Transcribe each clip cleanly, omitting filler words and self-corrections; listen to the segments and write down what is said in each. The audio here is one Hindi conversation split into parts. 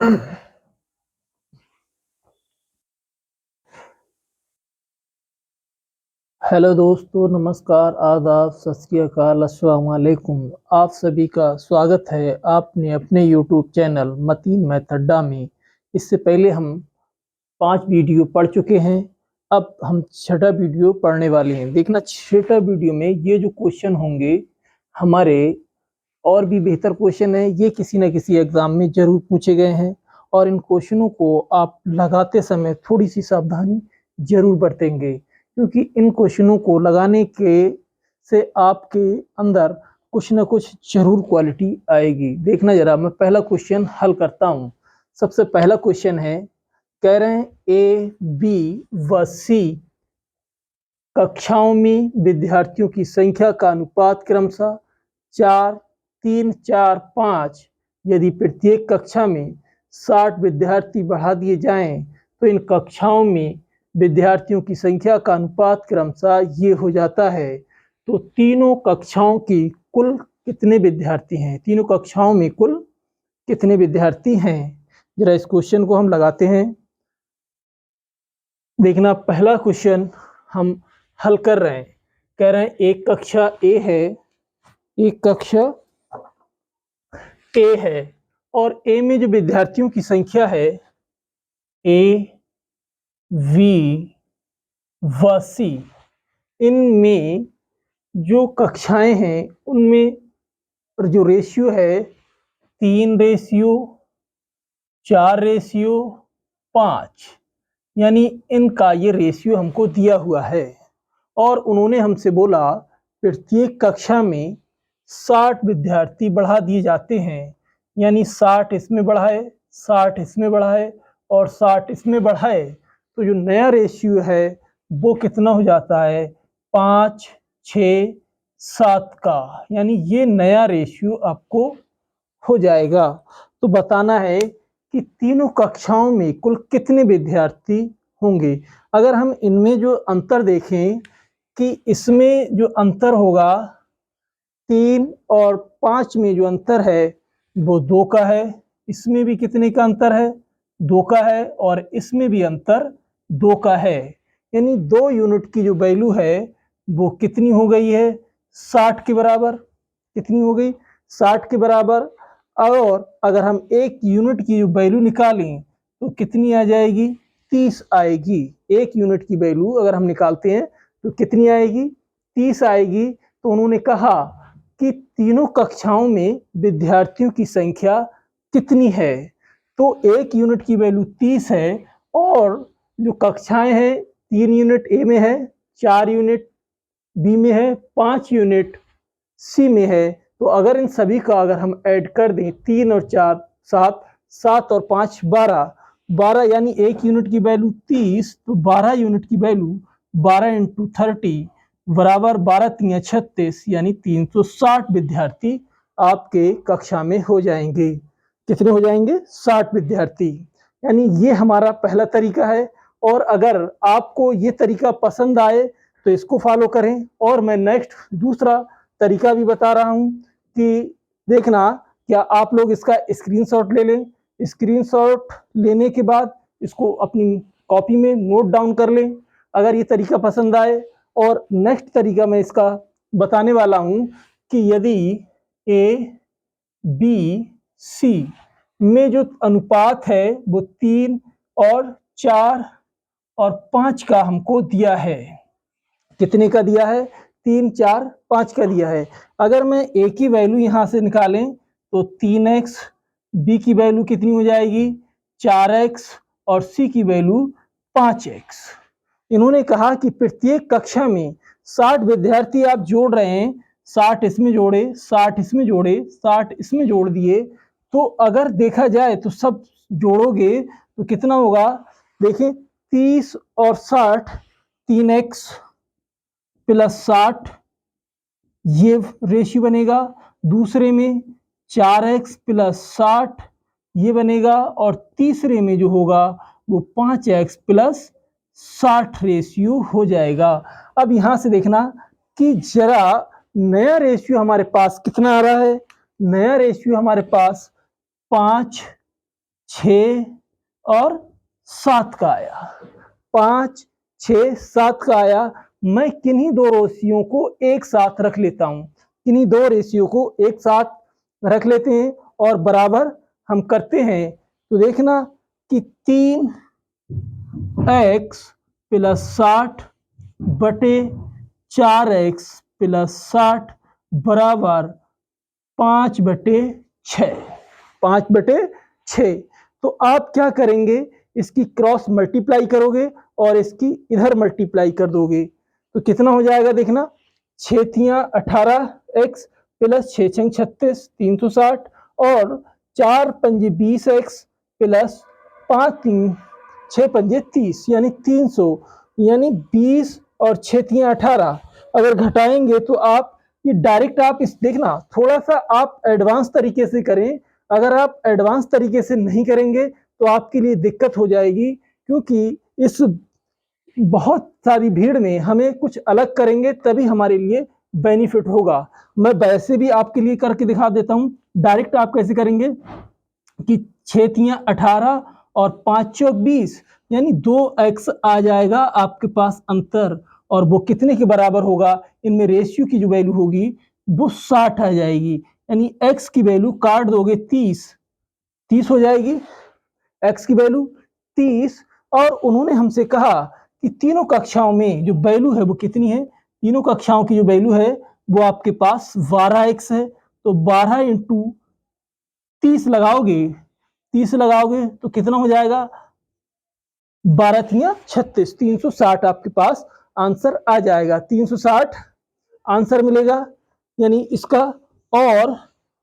हेलो दोस्तों, नमस्कार, आदाब, सत श्री अकाल, अस्सलाम वालेकुम। आप सभी का स्वागत है आपने अपने यूट्यूब चैनल मतीन मैथडा में। इससे पहले हम 5 वीडियो पढ़ चुके हैं। अब हम छठा वीडियो पढ़ने वाले हैं। देखना, छठा वीडियो में ये जो क्वेश्चन होंगे हमारे, और भी बेहतर क्वेश्चन है ये, किसी न किसी एग्जाम में जरूर पूछे गए हैं। और इन क्वेश्चनों को आप लगाते समय थोड़ी सी सावधानी जरूर बरतेंगे, क्योंकि इन क्वेश्चनों को लगाने के से आपके अंदर कुछ न कुछ जरूर क्वालिटी आएगी। देखना जरा, मैं पहला क्वेश्चन हल करता हूँ। सबसे पहला क्वेश्चन है, कह रहे हैं ए, बी व सी कक्षाओं में विद्यार्थियों की संख्या का अनुपात क्रमशः 4, 3, 4, 5। यदि प्रत्येक कक्षा में 60 विद्यार्थी बढ़ा दिए जाएं तो इन कक्षाओं में विद्यार्थियों की संख्या का अनुपात क्रमशः ये हो जाता है। तो तीनों कक्षाओं की कुल कितने विद्यार्थी हैं? तीनों कक्षाओं में कुल कितने विद्यार्थी हैं? जरा इस क्वेश्चन को हम लगाते हैं। देखना, पहला क्वेश्चन हम हल कर रहे हैं। कह रहे हैं एक कक्षा ए है, एक कक्षा ए है, और ए में जो विद्यार्थियों की संख्या है ए, वी व सी, इनमें जो कक्षाएं हैं उनमें जो रेशियो है 3:4:5, यानी इनका ये रेशियो हमको दिया हुआ है। और उन्होंने हमसे बोला प्रत्येक कक्षा में 60 विद्यार्थी बढ़ा दिए जाते हैं, यानी 60 इसमें बढ़ाए, 60 इसमें बढ़ाए और 60 इसमें बढ़ाए, तो जो नया रेशियो है वो कितना हो जाता है? 5, 6, 7 का, यानी ये नया रेशियो आपको हो जाएगा। तो बताना है कि तीनों कक्षाओं में कुल कितने विद्यार्थी होंगे। अगर हम इनमें जो अंतर देखें कि इसमें जो अंतर होगा 3 और 5 में जो अंतर है वो 2 का है। इसमें भी कितने का अंतर है? 2 का है। और इसमें भी अंतर 2 का है, यानी 2 यूनिट की जो वैल्यू है वो कितनी हो गई है? 60 के बराबर। कितनी हो गई? 60 के बराबर। और अगर हम 1 यूनिट की जो वैल्यू निकालें तो कितनी आ जाएगी? 30 आएगी। 1 यूनिट की वैल्यू अगर हम निकालते हैं तो कितनी आएगी? 30 आएगी। तो उन्होंने कहा कि तीनों कक्षाओं में विद्यार्थियों की संख्या कितनी है। तो 1 यूनिट की वैल्यू 30 है, और जो कक्षाएं हैं 3 यूनिट ए में है, 4 यूनिट बी में है, 5 यूनिट सी में है। तो अगर इन सभी का अगर हम ऐड कर दें, 3 और 4 7, 7 और 5 12, 12 यानी 1 यूनिट की वैल्यू 30, तो 12 यूनिट की वैल्यू 12 × 30 बराबर 12 3 36, यानी 360 विद्यार्थी आपके कक्षा में हो जाएंगे। कितने हो जाएंगे? 60 विद्यार्थी। यानी ये हमारा पहला तरीका है। और अगर आपको ये तरीका पसंद आए तो इसको फॉलो करें। और मैं नेक्स्ट दूसरा तरीका भी बता रहा हूं कि देखना, क्या आप लोग इसका स्क्रीनशॉट ले लें। स्क्रीनशॉट लेने के बाद इसको अपनी कॉपी में नोट डाउन कर लें अगर ये तरीका पसंद आए। और नेक्स्ट तरीका मैं इसका बताने वाला हूं कि यदि ए, बी, सी में जो अनुपात है वो 3 और 4 और 5 का हमको दिया है। कितने का दिया है? 3, 4, 5 का दिया है। अगर मैं ए की वैल्यू यहां से निकालें तो 3x, बी की वैल्यू कितनी हो जाएगी? 4x, और सी की वैल्यू 5x। इन्होंने कहा कि प्रत्येक कक्षा में 60 विद्यार्थी आप जोड़ रहे हैं, 60 इसमें जोड़े, 60 इसमें जोड़े, 60 इसमें जोड़ दिए, तो अगर देखा जाए तो सब जोड़ोगे तो कितना होगा? देखिए, 30 और 60, 3x प्लस 60, ये रेशियो बनेगा। दूसरे में 4x प्लस 60 ये बनेगा। और तीसरे में जो होगा वो 5x प्लस 60 रेशियो हो जाएगा। अब यहां से देखना कि जरा नया रेशियो हमारे पास कितना आ रहा है। नया रेशियो हमारे पास 5, 6 और 7 का आया, 5, 6, 7 का आया। मैं किन्हीं दो रेशियो को एक साथ रख लेता हूं, किन्हीं दो रेशियो को एक साथ रख लेते हैं और बराबर हम करते हैं। तो देखना कि 3x प्लस 60 बटे 4x प्लस 60 बराबर 5 बटे 6, 5 बटे 6। तो आप क्या करेंगे, इसकी क्रॉस मल्टीप्लाई करोगे और इसकी इधर मल्टीप्लाई कर दोगे तो कितना हो जाएगा, देखना 6 तियां 18x प्लस 6 छंग 36 360 और 4 पंजे 20x प्लस 5 3 6 पंजे 30 यानी 300, यानी 20 और 6 तियां 18 अगर घटाएंगे तो आप ये डायरेक्ट आप इस देखना थोड़ा सा आप एडवांस तरीके से करें। अगर आप एडवांस तरीके से नहीं करेंगे तो आपके लिए दिक्कत हो जाएगी, क्योंकि इस बहुत सारी भीड़ में हमें कुछ अलग करेंगे तभी हमारे लिए बेनिफिट होगा। मैं वैसे भी आपके लिए करके दिखा देता हूं। डायरेक्ट आप कैसे करेंगे कि 6 तियां 18 और 5 चौक 20 यानी 2x आ जाएगा आपके पास अंतर, और वो कितने के बराबर होगा, इनमें रेशियो की जो वैल्यू होगी वो 60 आ जाएगी। यानी x की वैल्यू काट दोगे 30 हो जाएगी, x की वैल्यू 30। और उन्होंने हमसे कहा कि तीनों कक्षाओं में जो वैल्यू है वो कितनी है, तीनों कक्षाओं की जो वैल्यू है वो आपके पास 12x है। तो 12 इंटू 30 लगाओगे, 30 लगाओगे तो कितना हो जाएगा, 12 तियां 36, 360 आपके पास आंसर आ जाएगा, 360 आंसर मिलेगा यानी इसका। और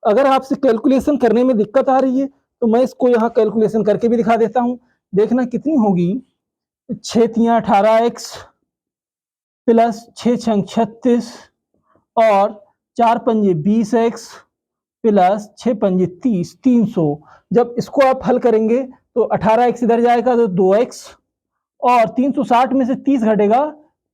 अगर आपसे कैलकुलेशन करने में दिक्कत आ रही है तो मैं इसको यहाँ कैलकुलेशन करके भी दिखा देता हूँ। देखना कितनी होगी, 6 तियां 18x प्लस 6 छंग 36 और 4 पंजे 20x प्लस 6 पंजे 30, 300। जब इसको आप हल करेंगे तो 18x इधर जाएगा तो 2x और 360 में से 30 घटेगा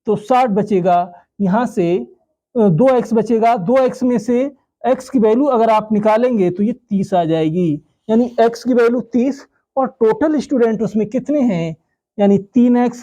तो 60 बचेगा, यहाँ से 2x बचेगा, 2x में से x की वैल्यू अगर आप निकालेंगे तो ये 30 आ जाएगी, यानी x की वैल्यू 30। और टोटल स्टूडेंट उसमें कितने हैं, यानी 3x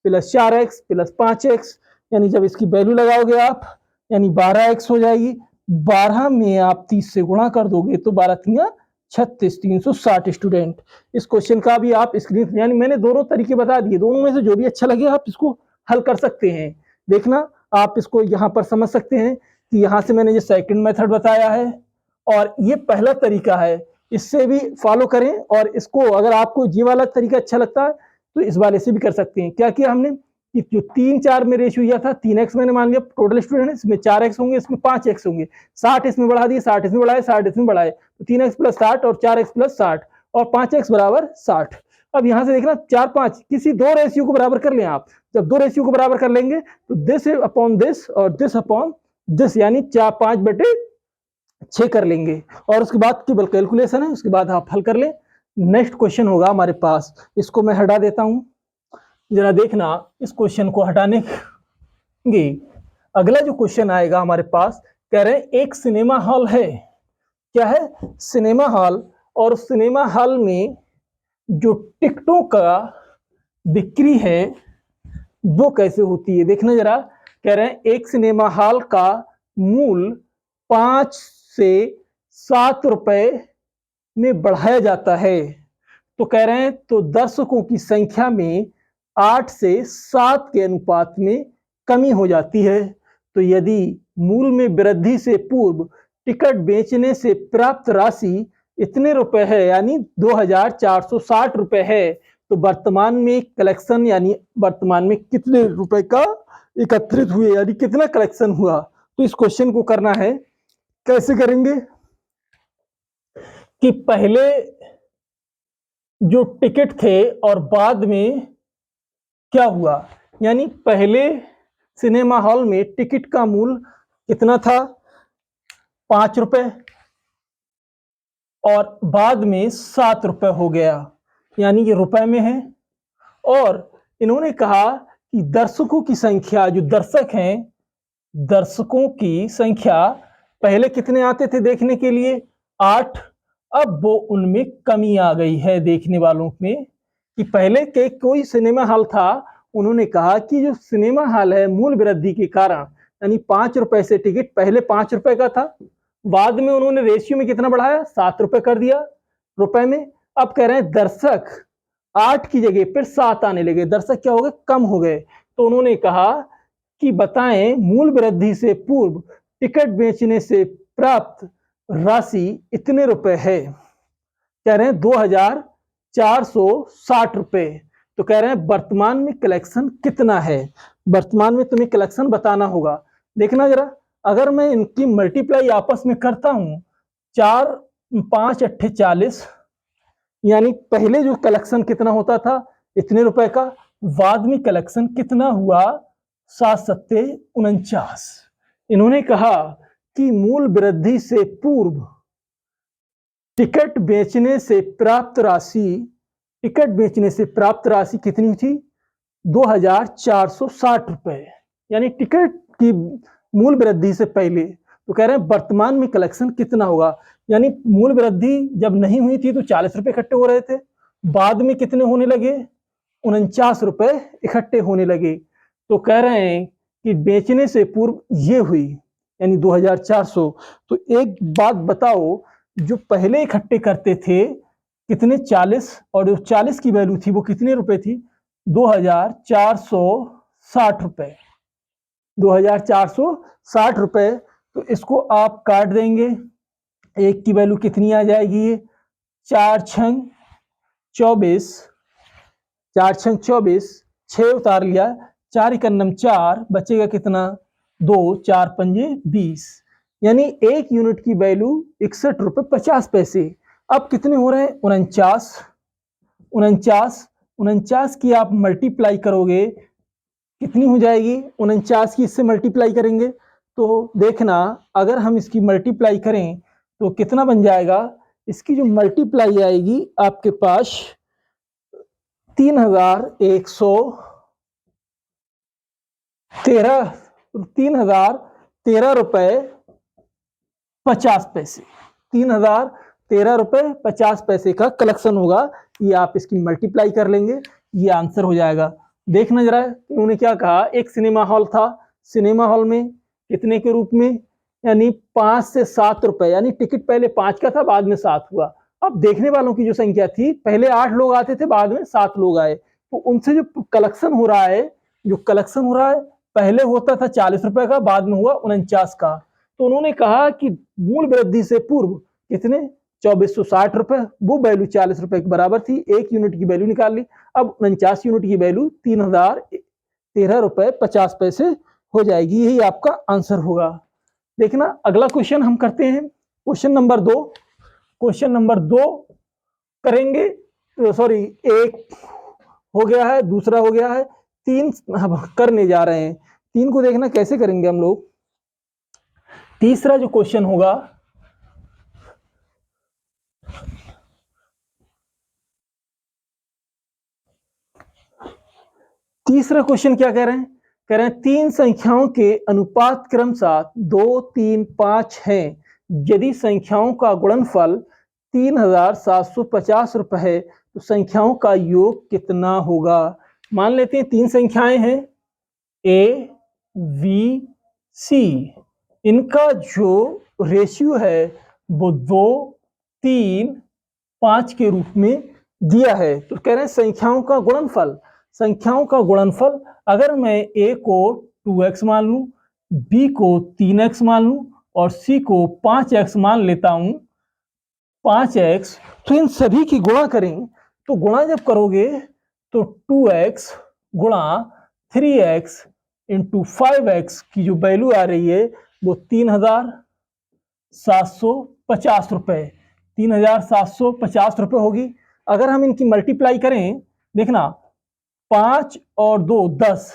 plus 4x plus 5x, यानी जब इसकी वैल्यू लगाओगे आप यानी 12x हो जाएगी। 12 में आप 30 से गुणा कर दोगे तो 12 तियां 36, 360 स्टूडेंट। इस क्वेश्चन का भी आप स्क्रीन, यानी मैंने दोनों तरीके बता दिए, दोनों में से जो भी अच्छा लगे आप इसको हल कर सकते हैं। देखना आप इसको यहाँ पर समझ सकते हैं कि यहाँ से मैंने ये सेकंड मेथड बताया है और ये पहला तरीका है, इससे भी फॉलो करें। और इसको अगर आपको ये वाला तरीका अच्छा लगता है तो इस वाले से भी कर सकते हैं। क्या किया हमने कि जो 3-4 में रेशियो दिया था, 3x मैंने मान लिया टोटल स्टूडेंट, इसमें 4x होंगे, इसमें 5x होंगे, 60 इसमें बढ़ा दिए, 60 इसमें बढ़ाए, 60 इसमें बढ़ाए, तो 3x प्लस 60 और 4x प्लस 60 और 5x बराबर 60। अब यहाँ से देखना 4-5 किसी दो रेशियो को बराबर कर लें आप। जब दो रेशियो को बराबर कर लेंगे तो दिस अपॉन दिस और दिस अपॉन दिस, यानी 4-5 बटे 6 कर लेंगे और उसके बाद केवल कैलकुलेशन है, उसके बाद आप हल कर लें। नेक्स्ट क्वेश्चन होगा हमारे पास, इसको मैं हटा देता हूं, जरा देखना इस क्वेश्चन को हटाने के अगला जो क्वेश्चन आएगा हमारे पास, कह रहे हैं एक सिनेमा हॉल है। क्या है, सिनेमा हॉल, और सिनेमा हॉल में जो टिकटों का बिक्री है वो कैसे होती है। देखना जरा, कह रहे हैं एक सिनेमा हॉल का मूल्य 5 से 7 रुपए में बढ़ाया जाता है। तो कह रहे हैं तो दर्शकों की संख्या में 8 से 7 के अनुपात में कमी हो जाती है। तो यदि मूल्य में वृद्धि से पूर्व टिकट बेचने से प्राप्त राशि इतने रुपए है, यानी 2460 रुपए है, तो वर्तमान में कलेक्शन यानी वर्तमान में कितने रुपए का एकत्रित हुए, यानी कितना कलेक्शन हुआ। तो इस क्वेश्चन को करना है, कैसे करेंगे कि पहले जो टिकट थे और बाद में क्या हुआ, यानी पहले सिनेमा हॉल में टिकट का मूल्य कितना था, 5 रुपए, और बाद में 7 रुपए हो गया, यानी ये रुपए में है। और इन्होंने कहा कि दर्शकों की संख्या, जो दर्शक हैं, दर्शकों की संख्या पहले कितने आते थे देखने के लिए, 8। अब वो उनमें कमी आ गई है देखने वालों में, कि पहले के कोई सिनेमा हॉल था, उन्होंने कहा कि जो सिनेमा हॉल है मूल वृद्धि के कारण, यानी 5 रुपए से टिकट पहले 5 रुपए का था, बाद में उन्होंने रेशियो में कितना बढ़ाया, 7 रुपए कर दिया रुपए में। अब कह रहे हैं दर्शक 8 की जगह फिर 7 आने लगे, दर्शक क्या हो गए, कम हो गए। तो उन्होंने कहा कि बताएं मूल वृद्धि से पूर्व टिकट बेचने से प्राप्त राशि इतने रुपए है। कह रहे हैं 2460 रुपए। तो कह रहे हैं वर्तमान में कलेक्शन कितना है, वर्तमान में तुम्हें कलेक्शन बताना होगा। देखना जरा, अगर मैं इनकी मल्टीप्लाई आपस में करता हूं, 4 5 8 40, यानी पहले जो कलेक्शन कितना होता था, इतने रुपए का, बाद में कलेक्शन कितना हुआ, 7 सत्ते 49। इन्होंने कहा कि मूल वृद्धि से पूर्व टिकट बेचने से प्राप्त राशि कितनी थी, 2460 रुपए, यानी टिकट की मूल वृद्धि से पहले। तो कह रहे हैं वर्तमान में कलेक्शन कितना होगा, यानी मूल वृद्धि जब नहीं हुई थी तो 40 रुपए इकट्ठे हो रहे थे, बाद में कितने होने लगे, 49 रुपए इकट्ठे होने लगे। तो कह रहे हैं कि बेचने से पूर्व ये हुई, यानी 2400। तो एक बात बताओ, जो पहले इकट्ठे करते थे कितने, 40, और जो 40 की वैल्यू थी वो कितने रुपए थी, 2460 रुपए, 2460 रुपए। तो इसको आप काट देंगे, एक की वैल्यू कितनी आ जाएगी, ये 4 छंग 24, 4 छंग 24, 6 उतार लिया, 4 इकन्नम 4, बचेगा कितना, 2, 4 पंजे 20, यानी एक यूनिट की वैल्यू 61 रुपए 50 पैसे। अब कितने हो रहे हैं, 49, 49 की आप मल्टीप्लाई करोगे कितनी हो जाएगी, 49 की इससे मल्टीप्लाई करेंगे तो देखना, अगर हम इसकी मल्टीप्लाई करें तो कितना बन जाएगा, इसकी जो मल्टीप्लाई आएगी आपके पास 3013 रुपए 50 पैसे, 3013 रुपए 50 पैसे का कलेक्शन होगा। ये आप इसकी मल्टीप्लाई कर लेंगे, ये आंसर हो जाएगा। देखना जरा, उन्होंने क्या कहा, एक सिनेमा हॉल था, सिनेमा हॉल में कितने के रूप में, यानी 5 से 7 रुपए, यानी टिकट पहले 5 का था, बाद में 7 हुआ। अब देखने वालों की जो संख्या थी, पहले 8 लोग आते थे, बाद में 7 लोग आए, तो उनसे जो कलेक्शन हो रहा है, पहले होता था 40 रुपए का, बाद में हुआ 49 का। तो उन्होंने कहा कि मूल वृद्धि से पूर्व कितने, 2460 रुपए, वो वैल्यू 40 रुपए के बराबर थी, एक यूनिट की वैल्यू निकाल ली। अब 49 यूनिट की वैल्यू 3013 रुपए 50 पैसे हो जाएगी, यही आपका आंसर होगा। देखना अगला क्वेश्चन हम करते हैं, क्वेश्चन नंबर 2 करेंगे, सॉरी, एक हो गया है, दूसरा हो गया है, 3 हम करने जा रहे हैं। 3 को देखना कैसे करेंगे हम लोग। तीसरा जो क्वेश्चन होगा, तीसरा क्वेश्चन क्या कह रहे हैं, कह रहे हैं 3 संख्याओं के अनुपात क्रमशः 2, 3, 5 हैं, यदि संख्याओं का गुणनफल 3750 रुपए है तो संख्याओं का योग कितना होगा। मान लेते हैं 3 संख्याएं हैं, ए, बी, सी, इनका जो रेशियो है वो 2, 3, 5 के रूप में दिया है। तो कह रहे हैं संख्याओं का गुणनफल, अगर मैं ए को 2x मान लूं, बी को 3x मान लूं और सी को 5x मान लेता हूं, 5x, तो इन सभी की गुणा करें, तो गुणा जब करोगे तो 2x गुणा 3x इंटू 5x की जो वैल्यू आ रही है वो 3750 रुपए, 3750 रुपए होगी। अगर हम इनकी मल्टीप्लाई करें, देखना 5 और 2 10,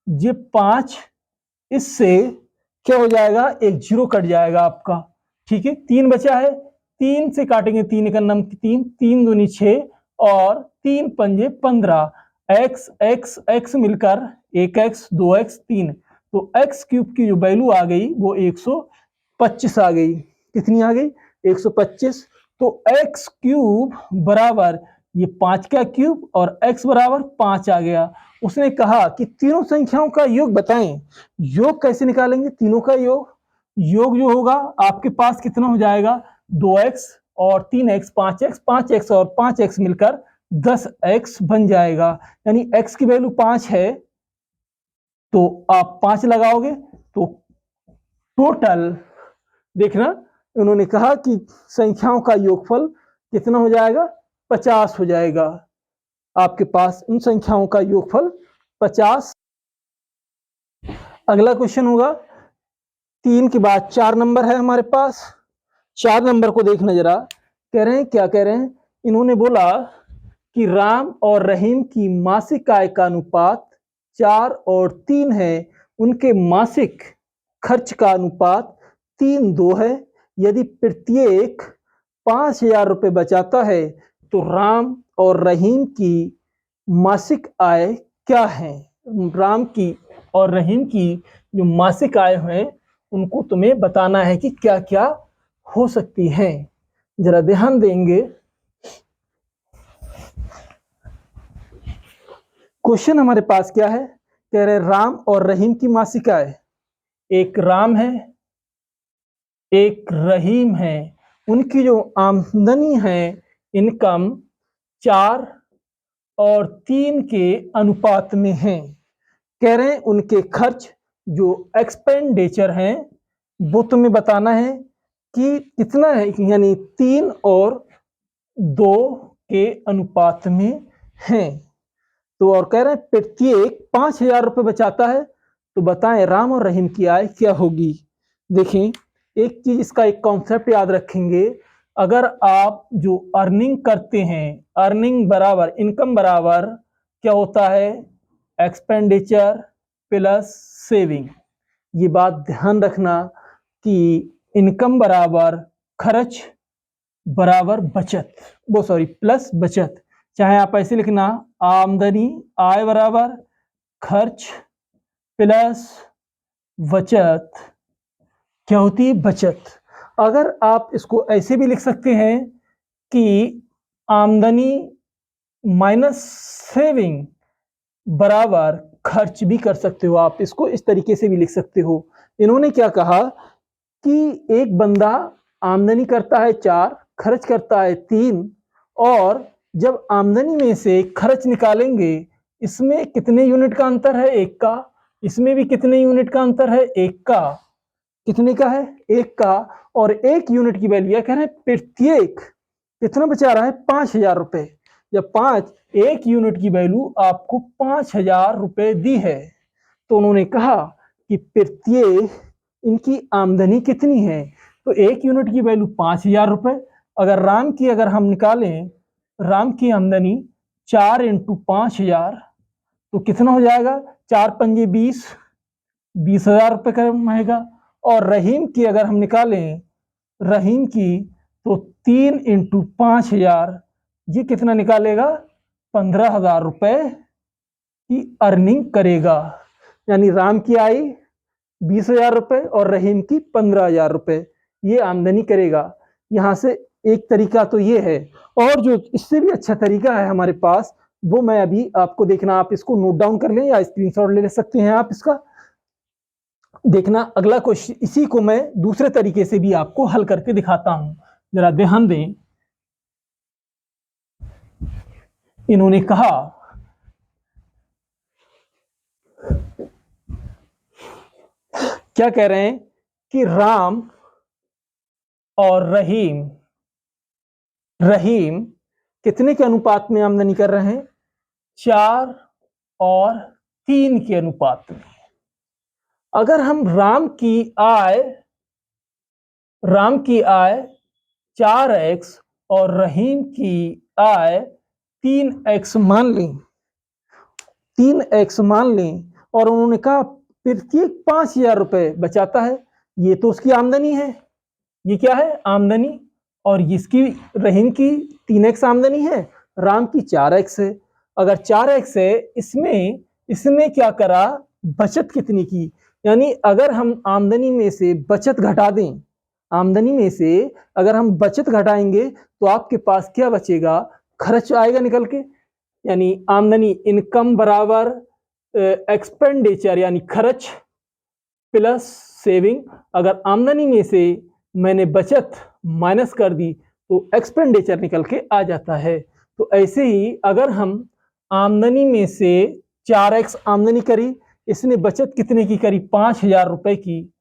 ये 5, इससे क्या हो जाएगा, एक जीरो कट जाएगा आपका, ठीक है, 3 बचा है, 3 से काटेंगे, 3 एकन्नम 3, 3 दूनी 6 और 3 पंजे 15, x मिलकर 1x 2x 3, तो x क्यूब की जो वैल्यू आ गई वो 125 आ गई। कितनी आ गई, 125। तो x क्यूब बराबर ये 5 का क्यूब और x बराबर 5 आ गया। उसने कहा कि तीनों संख्याओं का योग बताएं। योग कैसे निकालेंगे तीनों का योग? योग जो होगा आपके पास कितना हो जाएगा, 2x और 3x 5x, 5x और 5x मिलकर 10x बन जाएगा। यानी x की वैल्यू 5 है तो आप 5 लगाओगे तो टोटल देखना, उन्होंने कहा कि संख्याओं का योगफल कितना हो जाएगा, 50 हो जाएगा। आपके पास उन संख्याओं का योगफल 50। अगला क्वेश्चन होगा 3 के बाद 4 नंबर है हमारे पास। 4 नंबर को देखना जरा, कह रहे हैं क्या कह रहे हैं, इन्होंने बोला कि राम और रहीम की मासिक आय का अनुपात 4 और 3 है। उनके मासिक खर्च का अनुपात 3:2 है। यदि प्रत्येक 5,000 रुपये बचाता है तो राम और रहीम की मासिक आय क्या है? राम की और रहीम की जो मासिक आय है उनको तुम्हें बताना है कि क्या क्या हो सकती है। जरा ध्यान देंगे। क्वेश्चन हमारे पास क्या है, कह रहे राम और रहीम की मासिक आय, एक राम है एक रहीम है, उनकी जो आमदनी है इनकम 4 और 3 के अनुपात में है। कह रहे हैं उनके खर्च जो एक्सपेंडिचर हैं वो तुम्हें बताना है कि कितना है, यानी 3 और 2 के अनुपात में है। तो और कह रहे हैं प्रत्येक 5,000 रुपये बचाता है तो बताएं राम और रहीम की आय क्या होगी। देखें एक चीज, इसका एक कॉन्सेप्ट याद रखेंगे, अगर आप जो अर्निंग करते हैं, अर्निंग बराबर इनकम बराबर क्या होता है, एक्सपेंडिचर प्लस सेविंग। ये बात ध्यान रखना कि इनकम बराबर खर्च बराबर बचत, वो सॉरी प्लस बचत। चाहे आप ऐसे लिखना, आमदनी आय बराबर खर्च प्लस बचत क्या होती है, बचत। अगर आप इसको ऐसे भी लिख सकते हैं कि आमदनी माइनस सेविंग बराबर खर्च भी कर सकते हो, आप इसको इस तरीके से भी लिख सकते हो। इन्होंने क्या कहा कि एक बंदा आमदनी करता है 4, खर्च करता है 3, और जब आमदनी में से खर्च निकालेंगे इसमें कितने यूनिट का अंतर है, 1 का। इसमें भी कितने यूनिट का अंतर है, 1 का। कितने का है, 1 का। और 1 यूनिट की वैल्यू कह रहे हैं प्रत्येक कितना बचा रहा है, 5,000 रुपये। जब 1 यूनिट की वैल्यू आपको 5,000 रुपये दी है तो उन्होंने कहा कि प्रत्येक इनकी आमदनी कितनी है, तो 1 यूनिट की वैल्यू 5,000 रुपये। अगर हम निकालें राम की आमदनी 4 × 5,000 तो कितना हो जाएगा, 4 पंजे 20,000 रुपये का आएगा। और रहीम की अगर हम निकालें रहीम की तो 3 × 5,000 ये कितना निकालेगा, 15,000 रुपये की अर्निंग करेगा। यानी राम की आय 20,000 रुपये और रहीम की 15,000 रुपये ये आमदनी करेगा। यहाँ से एक तरीका तो ये है, और जो इससे भी अच्छा तरीका है हमारे पास वो मैं अभी आपको देखना, आप इसको नोट डाउन कर लें या स्क्रीनशॉट ले सकते हैं आप इसका। देखना अगला क्वेश्चन, इसी को मैं दूसरे तरीके से भी आपको हल करके दिखाता हूं, जरा ध्यान दें। इन्होंने कहा क्या कह रहे हैं कि राम और रहीम कितने के अनुपात में आमदनी कर रहे हैं, 4 और 3 के अनुपात में। अगर हम राम की आय 4x और रहीम की आय 3x मान लें, और उन्होंने कहा प्रत्येक 5,000 रुपये बचाता है, ये तो उसकी आमदनी है, ये क्या है, आमदनी। और इसकी रहीम की 3x आमदनी है, राम की 4x है। अगर 4x है, इसमें क्या करा, बचत कितनी की। यानी अगर हम आमदनी में से बचत घटा दें आमदनी में से अगर हम बचत घटाएंगे तो आपके पास क्या बचेगा, खर्च आएगा निकल के। यानी आमदनी इनकम बराबर एक्सपेंडिचर यानी खर्च प्लस सेविंग। अगर आमदनी में से मैंने बचत माइनस कर दी तो एक्सपेंडिचर निकल के आ जाता है। तो ऐसे ही अगर हम आमदनी में से 4x आमदनी करी, इसने बचत कितने की करी, 5,000 रुपए की,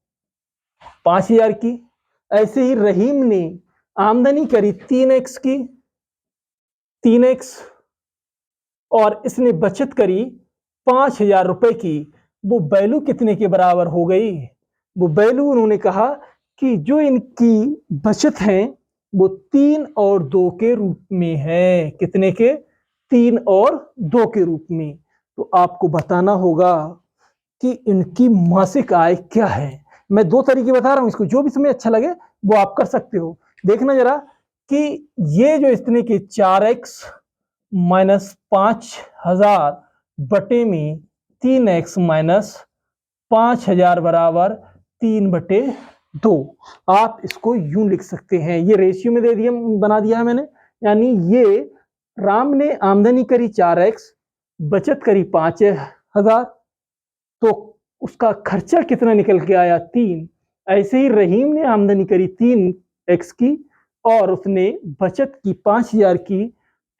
5,000 की। ऐसे ही रहीम ने आमदनी करी 3x की, 3x, और इसने बचत करी 5,000 रुपए की। वो वैल्यू कितने के बराबर हो गई, वो वैल्यू उन्होंने कहा कि जो इनकी बचत है वो 3 और 2 के रूप में है। कितने के, 3 और 2 के रूप में। तो आपको बताना होगा कि इनकी मासिक आय क्या है। मैं 2 तरीके बता रहा हूं, इसको जो भी समय अच्छा लगे वो आप कर सकते हो। देखना जरा कि ये जो इतने के 4x माइनस 5,000 बटे में 3x माइनस 5,000 बराबर 3/2। आप इसको यूं लिख सकते हैं, ये रेशियो में दे दिया, बना दिया है मैंने। यानी ये राम ने आमदनी करी 4x, बचत करी 5,000, तो उसका खर्चा कितना निकल के आया, 3। ऐसे ही रहीम ने आमदनी करी 3x की और उसने बचत की 5,000 की,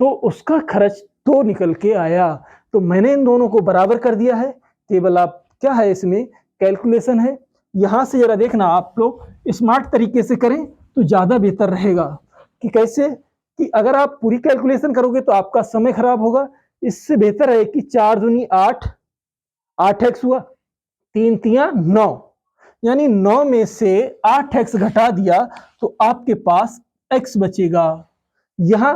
तो उसका खर्च 2 निकल के आया। तो मैंने इन दोनों को बराबर कर दिया है। केवल आप क्या है, इसमें कैलकुलेशन है। यहां से जरा देखना, आप लोग स्मार्ट तरीके से करें तो ज्यादा बेहतर रहेगा। कि कैसे, कि अगर आप पूरी कैलकुलेशन करोगे तो आपका समय खराब होगा। इससे बेहतर है कि 4 दूनी 8, 8x हुआ, 3 तियां 9, यानी 9 में से 8x घटा दिया तो आपके पास x बचेगा। यहां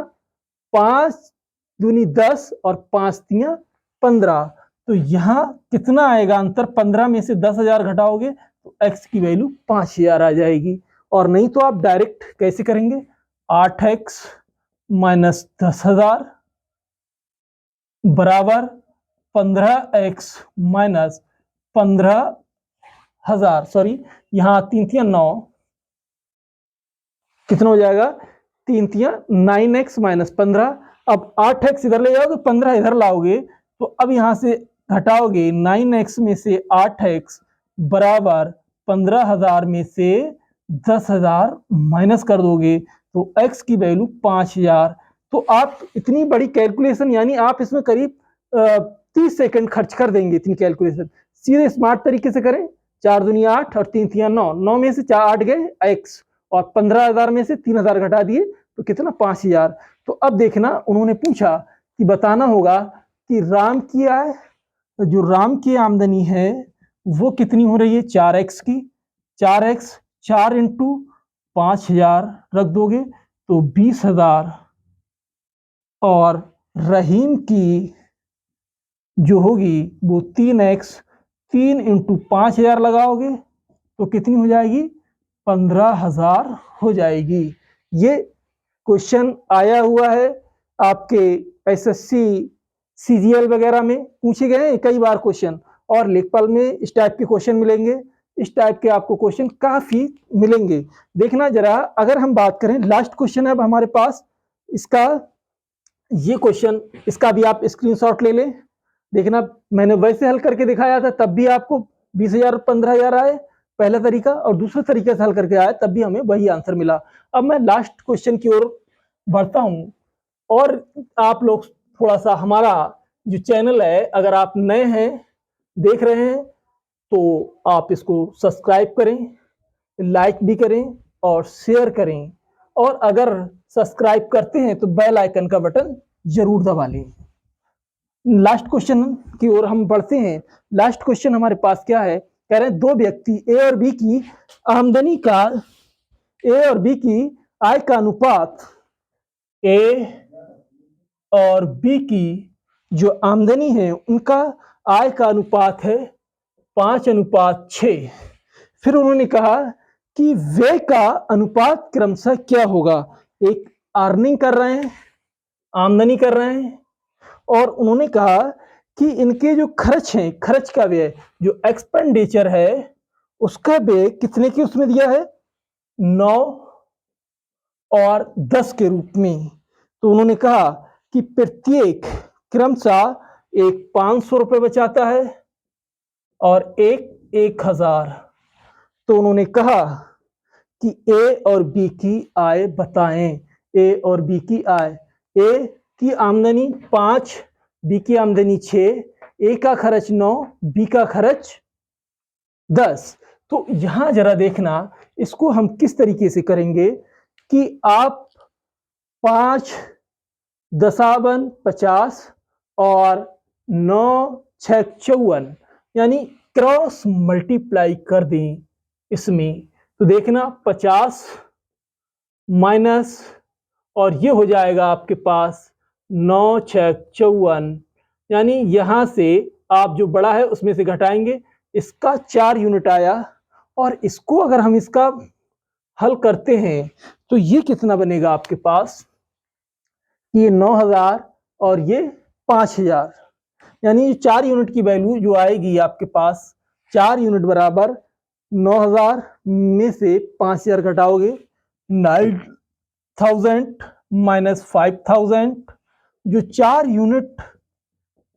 5 दूनी 10 और 5 तियां 15, तो यहां कितना आएगा अंतर, 15 में से 10,000 घटाओगे तो x की वैल्यू 5,000 आ जाएगी। और नहीं तो आप डायरेक्ट कैसे करेंगे, 8x माइनस 10,000 बराबर 15x माइनस 15,000, सॉरी यहां 3 तियां 9, कितना हो जाएगा, 3 तियां 9x माइनस 15। अब 8x इधर ले जाओगे, 15 इधर लाओगे, तो अब यहां से घटाओगे 9x में से 8x बराबर 15,000 में से 10,000 माइनस कर दोगे तो x की वैल्यू 5,000। तो आप इतनी बड़ी कैलकुलेशन, यानी आप इसमें करीब 30 सेकंड खर्च कर देंगे इतनी कैलकुलेशन। सीधे स्मार्ट तरीके से करें, 4 दूनी 8 और 3 तियां 9, 9 में से 4 8 गए x, और 15,000 में से 3,000 घटा दिए तो कितना, 5,000। तो अब देखना, उन्होंने पूछा कि बताना होगा कि राम की आय, जो राम की आमदनी है वो कितनी हो रही है, 4x की। 4x 4 इंटू 5,000 रख दोगे तो 20,000, और रहीम की जो होगी वो 3x, 3 इंटू 5,000 लगाओगे तो कितनी हो जाएगी, 15,000 हो जाएगी। ये क्वेश्चन आया हुआ है आपके एसएससी सीजीएल वगैरह में पूछे गए हैं कई बार क्वेश्चन, और लेखपाल में इस टाइप के क्वेश्चन मिलेंगे। इस टाइप के आपको क्वेश्चन काफी मिलेंगे। देखना जरा, अगर हम बात करें, लास्ट क्वेश्चन है अब हमारे पास इसका, ये क्वेश्चन, इसका भी आप स्क्रीनशॉट ले लें। देखना, मैंने वैसे हल करके दिखाया था तब भी आपको 20,000 15,000 आए पहला तरीका, और दूसरे तरीके से हल करके आया तब भी हमें वही आंसर मिला। अब मैं लास्ट क्वेश्चन की ओर बढ़ता हूं, और आप लोग थोड़ा सा हमारा जो चैनल है, अगर आप नए हैं देख रहे हैं तो आप इसको सब्सक्राइब करें, लाइक भी करें और शेयर करें, और अगर सब्सक्राइब करते हैं तो बेल आइकन का बटन जरूर दबा लें। लास्ट क्वेश्चन की ओर हम बढ़ते हैं। लास्ट क्वेश्चन हमारे पास क्या है, कह रहे हैं दो व्यक्ति ए और बी की आमदनी का, ए और बी की आय का अनुपात, ए और बी की जो आमदनी है उनका आय का अनुपात है 5:6। फिर उन्होंने कहा कि व्यय का अनुपात क्रमशः क्या होगा। एक अर्निंग कर रहे हैं, आमदनी कर रहे हैं, और उन्होंने कहा कि इनके जो खर्च हैं, खर्च का व्यय जो एक्सपेंडिचर है उसका व्यय कितने की उसमें दिया है, 9 और 10 के रूप में। तो उन्होंने कहा कि प्रत्येक क्रमशः एक 500 रुपये बचाता है और एक 1000। तो उन्होंने कहा कि ए और बी की आय बताएं। ए और बी की आय, ए की आमदनी 5, बी की आमदनी 6, ए का खर्च 9, बी का खर्च 10। तो यहां जरा देखना, इसको हम किस तरीके से करेंगे कि आप 5 दशावन 50 और 9 6 54 यानी क्रॉस मल्टीप्लाई कर दें इसमें। तो देखना 50 माइनस और ये हो जाएगा आपके पास 9 6 54, यानी यहां से आप जो बड़ा है उसमें से घटाएंगे, इसका 4 यूनिट आया। और इसको अगर हम इसका हल करते हैं तो ये कितना बनेगा आपके पास, ये 9000 और ये 5000, यानी 4 यूनिट की वैल्यू जो आएगी आपके पास, 4 यूनिट बराबर 9000 में से 5000 घटाओगे, 9000 माइनस 5000, जो 4 यूनिट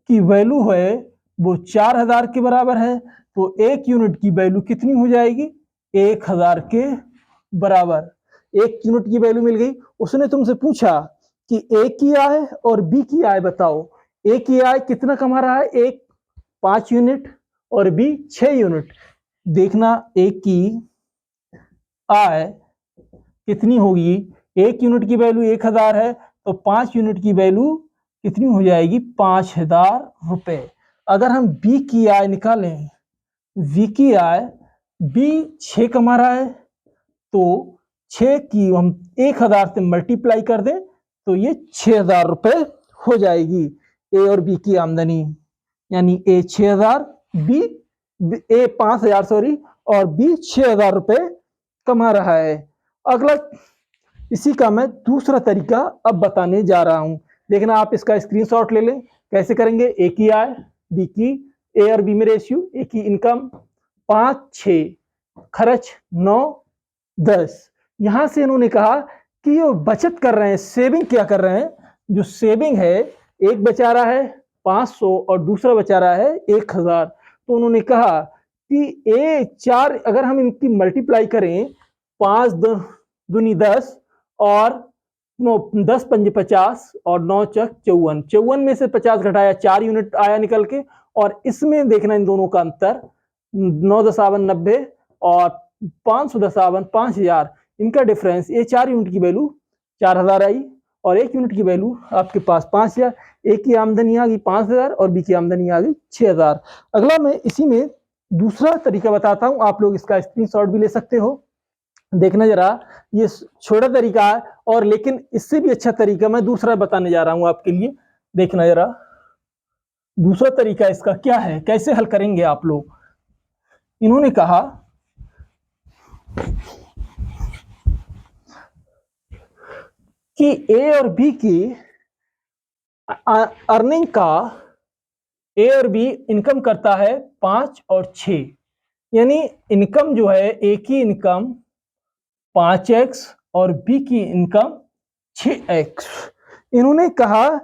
की वैल्यू है वो 4000 के बराबर है। तो 1 यूनिट की वैल्यू कितनी हो जाएगी, 1000 के बराबर। 1 यूनिट की वैल्यू मिल गई। उसने तुमसे पूछा कि ए की आय और बी की आय बताओ। ए की आय कितना कमा रहा है, एक 5 यूनिट और बी 6 यूनिट। देखना ए की आय कितनी होगी, 1 यूनिट की वैल्यू 1000 है तो 5 यूनिट की वैल्यू कितनी हो जाएगी, 5000 रुपए। अगर हम बी की आय निकालें, बी की आय, बी 6 कमा रहा है तो 6 की हम 1000 से मल्टीप्लाई कर दें तो ये 6000 रुपए हो जाएगी ए और बी की आमदनी। यानी ए 6000, बी ए 5000 सॉरी, और बी 6000 रुपए कमा रहा है। अगला इसी का मैं दूसरा तरीका अब बताने जा रहा हूं। देखना आप इसका स्क्रीनशॉट ले लें। कैसे करेंगे, ए की आय, बी की, ए और बी में रेशियो, ए की इनकम 5 6, खर्च 9 10। यहां से इन्होंने कहा कि ये बचत कर रहे हैं, सेविंग क्या कर रहे हैं। जो सेविंग है, एक बचा रहा है 500 और दूसरा बचा रहा है 1000। तो उन्होंने कहा कि ए 4, अगर हम इनकी मल्टीप्लाई करें, 5 दूनी 10 और 10 पंजे 50 और 9 चक 54, 54 में से 50 घटाया 4 यूनिट आया निकल के। और इसमें देखना इन दोनों का अंतर, 9 दशावन 90 और 500 दशावन 5000, इनका डिफरेंस, ये 4 यूनिट की वैल्यू 4000 आई और 1 यूनिट की वैल्यू आपके पास 5000। ए की आमदनी आ गई 5000 और बी की आमदनी आ गई 6000। अगला मैं इसी में दूसरा तरीका बताता हूं, आप लोग इसका स्क्रीनशॉट भी ले सकते हो। देखना जरा, ये छोटा तरीका है और लेकिन इससे भी अच्छा तरीका मैं दूसरा बताने जा रहा हूं आपके लिए। देखना जरा दूसरा तरीका इसका क्या है, कैसे हल करेंगे आप लोग। इन्होंने कहा कि ए और बी की अर्निंग का, ए और बी इनकम करता है 5 और 6, यानी इनकम जो है, ए की इनकम 5x और बी की इनकम 6x। इन्होंने कहा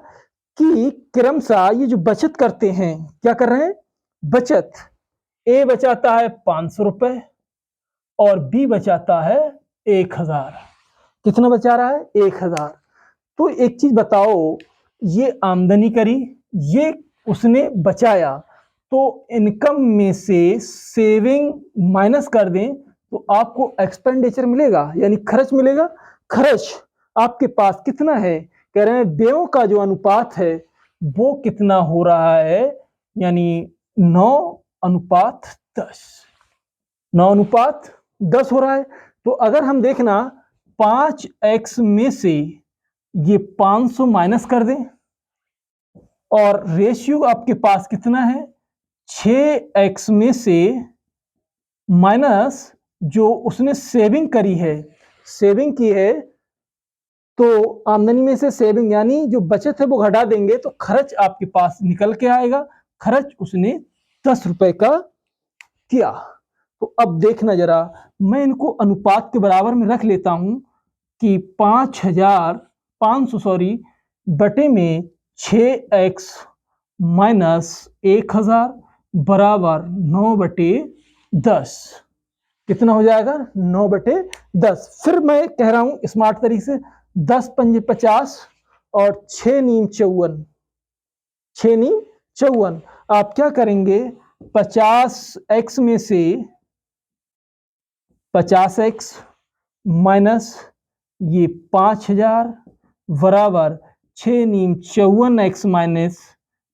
कि क्रमशः ये जो बचत करते हैं, क्या कर रहे हैं, बचत। ए बचाता है 500 रुपए और बी बचाता है 1000। कितना बचा रहा है, 1000। तो एक चीज बताओ, ये आमदनी करी, ये उसने बचाया, तो इनकम में से सेविंग माइनस कर दें तो आपको एक्सपेंडिचर मिलेगा, यानी खर्च मिलेगा। खर्च आपके पास कितना है, कह रहे हैं व्ययों का जो अनुपात है वो कितना हो रहा है, यानी 9:10, 9:10 हो रहा है। तो अगर हम देखना 5x में से ये 500 माइनस कर दें और रेशियो आपके पास कितना है, 6x में से माइनस जो उसने सेविंग करी है, सेविंग की है, तो आमदनी में से सेविंग यानी जो बचत है वो घटा देंगे तो खर्च आपके पास निकल के आएगा। खर्च उसने 10 रुपए का किया। तो अब देखना जरा, मैं इनको अनुपात के बराबर में रख लेता हूं कि 5,500 सॉरी बटे में 6x माइनस 1,000 बराबर 9/10। कितना हो जाएगा? 9/10। फिर मैं कह रहा हूं स्मार्ट तरीके से, 10 पंजे 50 और 6 नीम 54, 6 नीम 54। आप क्या करेंगे, 50x में से 50x माइनस ये 5,000 बराबर 6 नीम 54x माइनस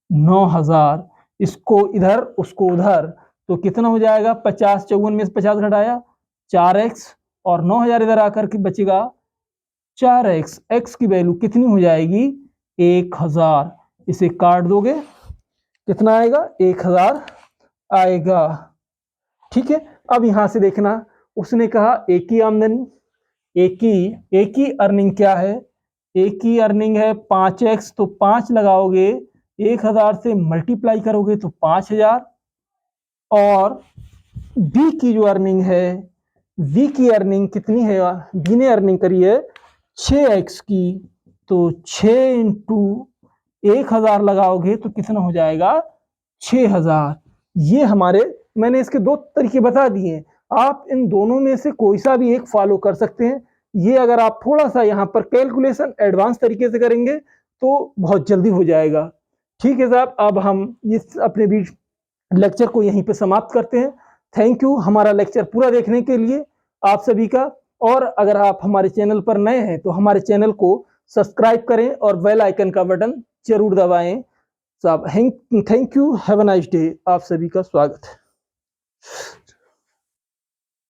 9,000। इसको इधर उसको उधर, तो कितना हो जाएगा? 50 54 में से 50 घटाया 4x और 9,000 इधर आकर के बचेगा 4x। x की वैल्यू कितनी हो जाएगी? 1,000। इसे काट दोगे कितना आएगा? 1,000 आएगा। ठीक है, अब यहां से देखना, उसने कहा एक ही आमदनी, एक ही अर्निंग क्या है? एक ही अर्निंग है 5x, तो 5 लगाओगे 1,000 से मल्टीप्लाई करोगे तो 5,000। और बी की जो अर्निंग है, बी की अर्निंग कितनी है? बी ने अर्निंग करी है 6x की, तो 6 इंटू 1,000 लगाओगे तो कितना हो जाएगा? 6,000। ये हमारे, मैंने इसके दो तरीके बता दिए, आप इन दोनों में से कोई सा भी एक फॉलो कर सकते हैं। ये अगर आप थोड़ा सा यहाँ पर कैलकुलेशन एडवांस तरीके से करेंगे तो बहुत जल्दी हो जाएगा। ठीक है साहब, अब हम इस अपने बीच लेक्चर को यहीं पे समाप्त करते हैं। थैंक यू हमारा लेक्चर पूरा देखने के लिए आप सभी का। और अगर आप हमारे चैनल पर नए हैं तो हमारे चैनल को सब्सक्राइब करें और बेल आइकन का बटन जरूर दबाएं। साहब thank you, have a nice day. आप सभी का स्वागत है।